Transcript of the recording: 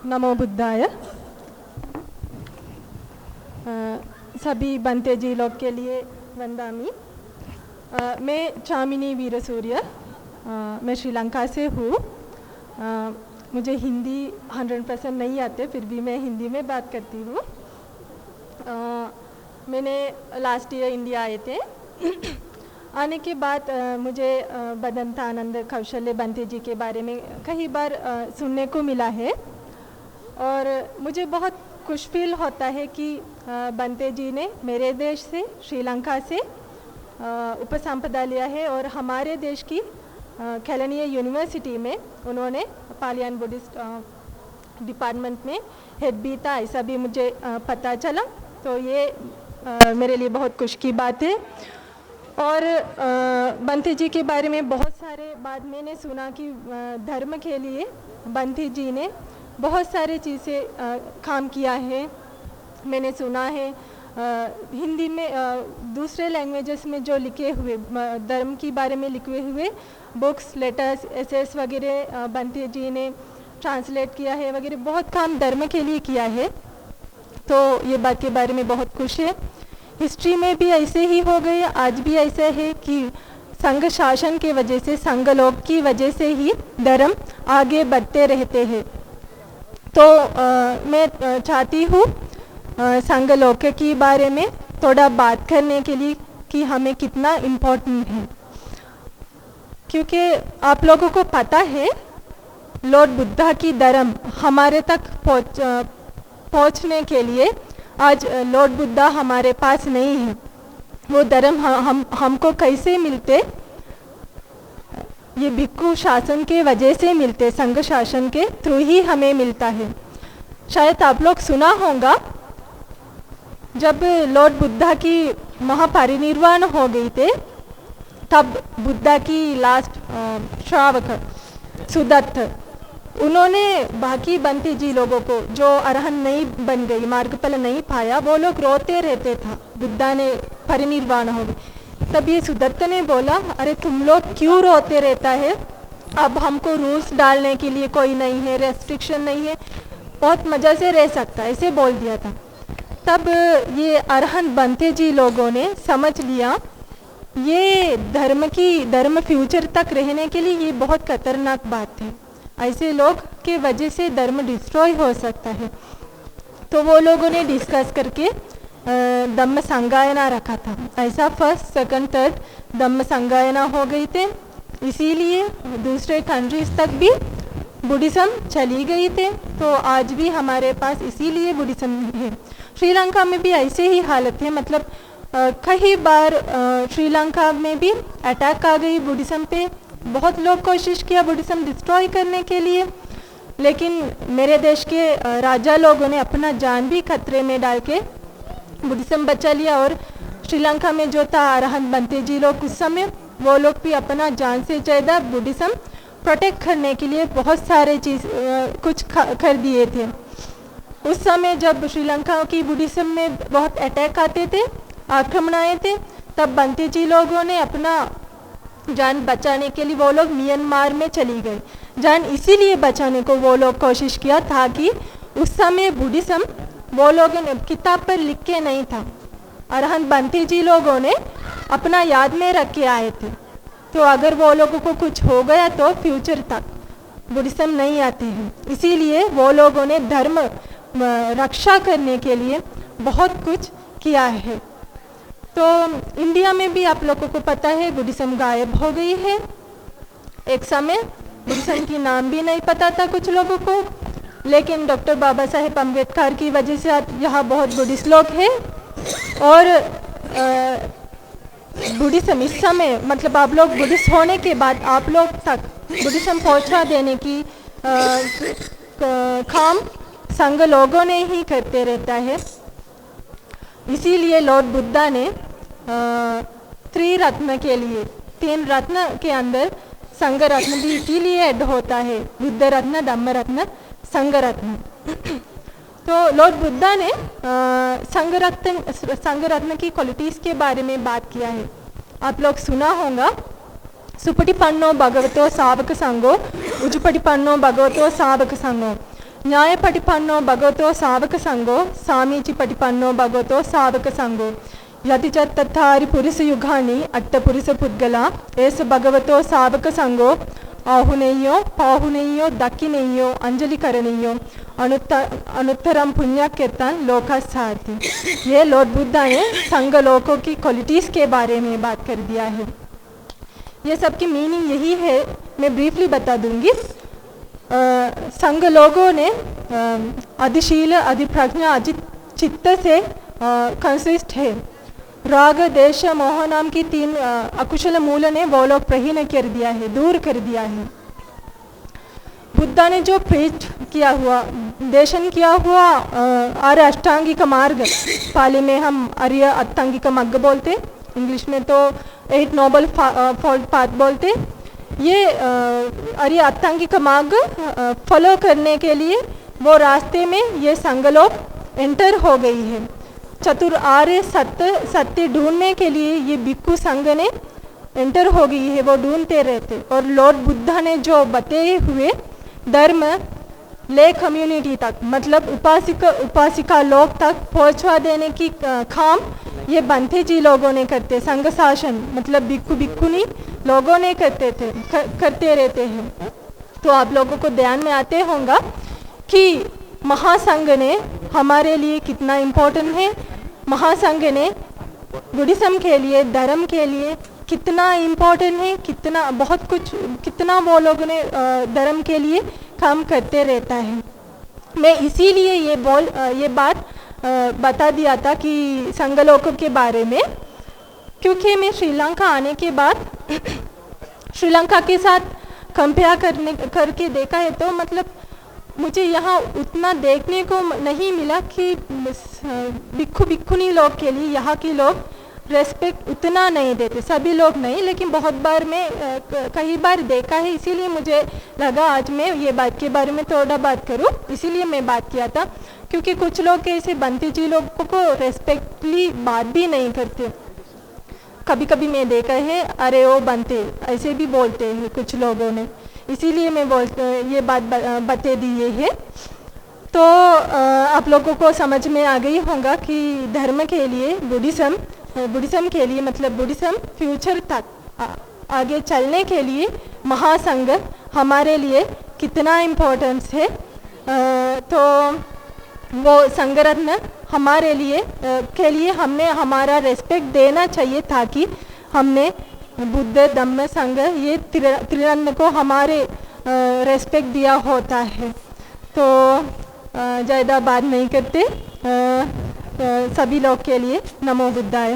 नमो बुद्धाय। सभी बनते जी लोग के लिए वंदामी। मैं चामिनी वीरसूर्य, मैं श्रीलंका से हूँ। मुझे हिंदी 100% नहीं आते, फिर भी मैं हिंदी में बात करती हूँ। मैंने लास्ट ईयर इंडिया आए थे। आने के बाद मुझे बदंतानंद कौशल्य बनते जी के बारे में कई बार सुनने को मिला है और मुझे बहुत खुश फील होता है कि बनते जी ने मेरे देश से, श्रीलंका से उपसंपदा लिया है और हमारे देश की कैलेनिया यूनिवर्सिटी में उन्होंने पालियन बुद्धिस्ट डिपार्टमेंट में हेड भी था, ऐसा भी मुझे पता चला। तो ये मेरे लिए बहुत खुश की बात है। और बनते जी के बारे में बहुत सारे बात मैंने सुना कि धर्म के लिए बनते जी ने बहुत सारे चीज़ें काम किया है। मैंने सुना है हिंदी में दूसरे लैंग्वेजेस में जो लिखे हुए धर्म के बारे में लिखे हुए बुक्स, लेटर्स, एसेस वगैरह बनते जी ने ट्रांसलेट किया है वगैरह, बहुत काम धर्म के लिए किया है। तो ये बात के बारे में बहुत खुश है। हिस्ट्री में भी ऐसे ही हो गए, आज भी ऐसा है कि संघ शासन के वजह से, संघ लोग की वजह से ही धर्म आगे बढ़ते रहते हैं। तो मैं चाहती हूँ संघ लोक के बारे में थोड़ा बात करने के लिए कि हमें कितना इम्पोर्टेंट है, क्योंकि आप लोगों को पता है लॉर्ड बुद्धा की धर्म हमारे तक पहुँचने के लिए आज लॉर्ड बुद्धा हमारे पास नहीं है। वो धर्म हमको कैसे मिलते? ये भिक्षु शासन के वजह से मिलते, संघ शासन के थ्रू ही हमें मिलता है। शायद आप लोग सुना होगा जब लॉर्ड बुद्धा की महापरिनिर्वाण हो गई थे, तब बुद्धा की लास्ट श्रावक सुदत्त, उन्होंने बाकी बनते जी लोगों को जो अरहन नहीं बन गई, मार्गफल नहीं पाया, वो लोग रोते रहते था बुद्धा ने परिनिर्वाण हो गई। तब ये सुदत्त ने बोला, अरे तुम लोग क्यों रोते रहता है? अब हमको रूल्स डालने के लिए कोई नहीं है, रेस्ट्रिक्शन नहीं है, बहुत मज़ा से रह सकता है, ऐसे बोल दिया था। तब ये अरहन बनते जी लोगों ने समझ लिया ये धर्म फ्यूचर तक रहने के लिए ये बहुत खतरनाक बात है, ऐसे लोग के वजह से धर्म डिस्ट्रॉय हो सकता है। तो वो लोगों ने डिस्कस करके धम्म संगायना रखा था। ऐसा फर्स्ट, सेकंड, थर्ड धम्म संगायना हो गई थे, इसीलिए दूसरे कंट्रीज तक भी बुद्धिज्म चली गई थे। तो आज भी हमारे पास इसीलिए बुद्धिज्म है। श्रीलंका में भी ऐसे ही हालत है, मतलब कई बार श्रीलंका में भी अटैक आ गई बुद्धिज्म पे। बहुत लोग कोशिश किया बुद्धिज्म डिस्ट्रॉय करने के लिए, लेकिन मेरे देश के राजा लोगों ने अपना जान भी खतरे में डाल के बुद्धिज्म बचा लिया। और श्रीलंका में जो था अरहंत बनते जी लोग, उस समय वो लोग भी अपना जान से ज़्यादा बुद्धिज्म प्रोटेक्ट करने के लिए बहुत सारे कुछ कर दिए थे। उस समय जब श्रीलंका की बुद्धिज्म में बहुत अटैक आते थे, आक्रमण आए थे, तब बनते जी लोगों ने अपना जान बचाने के लिए वो लोग म्यांमार में चली गए। जान इसीलिए बचाने को वो लोग कोशिश किया ताकि उस समय बुद्धिज्म वो लोगों ने किताब पर लिख के नहीं था, अरहंत बनते जी लोगों ने अपना याद में रख के आए थे। तो अगर वो लोगों को कुछ हो गया तो फ्यूचर तक बुद्धिज्म नहीं आते हैं, इसीलिए वो लोगों ने धर्म रक्षा करने के लिए बहुत कुछ किया है। तो इंडिया में भी आप लोगों को पता है बुद्धिज्म गायब हो गई है। एक समय बुद्धिज्म की नाम भी नहीं पता था कुछ लोगों को, लेकिन डॉक्टर बाबा साहेब अम्बेडकर की वजह से यहाँ बहुत बुद्धिस्ट लोग हैं। और बुद्धिज्म इस समय, मतलब आप लोग बुद्धिस्ट होने के बाद आप लोग तक बुद्धिज्म पहुँचा देने की काम संघ लोगों ने ही करते रहता है। इसीलिए लॉर्ड बुद्धा ने त्रिरत्न के लिए, 3 रत्न के अंदर संघ रत्न भी इसीलिए ऐड होता है, बुद्ध रत्न, धम्म रत्न, संघ रत्न। तो लॉर्ड बुद्धा ने संघ रत्न की क्वालिटीज़ के बारे में बात किया है। आप लोग सुना होगा, सुपटिपन्नो भगवतो सावक संगो, उजुपटिपन्नो भगवतो सावक संगो। न्याय पटिपन्नो भगवतो सावक संगो सामीचि पटिपन्नो भगवतो सावक संगो यति च तथारि पुरुष युगानि अट्ट पुरुष पुद्गला एस भगवतो सावक संगो आहुनेयो पाहुनेयो दक्किनेयो अंजलि करणेयो अनुत्तरम पुण्यकेतन लोका सारथी। ये लॉर्ड बुद्धा ने संघ लोगों की क्वालिटीज़ के बारे में बात कर दिया है। ये सब की मीनिंग यही है, मैं ब्रीफली बता दूंगी। संघ लोगों ने अधिशील अधिप्रज्ञा अजित चित्त से कंसिस्ट है। राग देश मोह नाम की 3 अकुशल मूल ने वो लोग प्रहीन कर दिया है, दूर कर दिया है। बुद्धा ने जो प्रीच किया हुआ, देशन किया हुआ आर्य अष्टांगिक मार्ग, पाली में हम आर्य अष्टांगिक मार्ग बोलते, इंग्लिश में तो 8 नोबल फोल्ड पाथ बोलते। ये आर्य अष्टांगिक मार्ग फॉलो करने के लिए वो रास्ते में ये संघ लोग एंटर हो गई है। चतुर आर्य सत्य ढूंढने के लिए ये भिक्खु संघ ने एंटर हो गई है, वो ढूंढते रहते। और लॉर्ड बुद्धा ने जो बताए हुए धर्म ले कम्युनिटी तक, मतलब उपासिका लोग तक पहुंचवा देने की काम ये बंथे जी लोगों ने करते। संघ शासन मतलब भिक्खु भिक्खुनी लोगों ने करते रहते हैं। तो आप लोगों को ध्यान में आते होगा कि महासंघ ने हमारे लिए कितना इम्पोर्टेंट है। महासंघ ने बुद्धिज्म के लिए, धर्म के लिए कितना इम्पोर्टेंट है, कितना बहुत कुछ, कितना वो लोगों ने धर्म के लिए काम करते रहता है। मैं इसीलिए ये बात बता दिया था कि संघ लोगों के बारे में, क्योंकि मैं श्रीलंका आने के बाद श्रीलंका के साथ कंपेयर करके देखा है, तो मतलब मुझे यहाँ उतना देखने को नहीं मिला कि भिक्खु भिक्खुनी लोग के लिए यहाँ के लोग रेस्पेक्ट उतना नहीं देते। सभी लोग नहीं, लेकिन बहुत बार मैं कई बार देखा है। इसीलिए मुझे लगा आज मैं ये बात के बारे में थोड़ा बात करूँ, इसीलिए मैं बात किया था। क्योंकि कुछ लोग ऐसे बंते जी लोगों को रेस्पेक्टली बात भी नहीं करते। कभी कभी मैं देखा है, अरे वो बंते ऐसे भी बोलते हैं कुछ लोगों ने, इसीलिए मैं ये बात बता दी है। तो आप लोगों को समझ में आ गई होगा कि धर्म के लिए बुद्धिज्म के लिए, मतलब बुद्धिज्म फ्यूचर तक आगे चलने के लिए महासंघ हमारे लिए कितना इम्पोर्टेंस है। तो वो संगठन हमारे लिए के लिए हमने हमारा रेस्पेक्ट देना चाहिए, ताकि हमने बुद्ध धम्म संघ ये त्रिरत्न को हमारे रेस्पेक्ट दिया होता है। तो ज़्यादा बात नहीं करते, सभी लोग के लिए नमो बुद्धाय।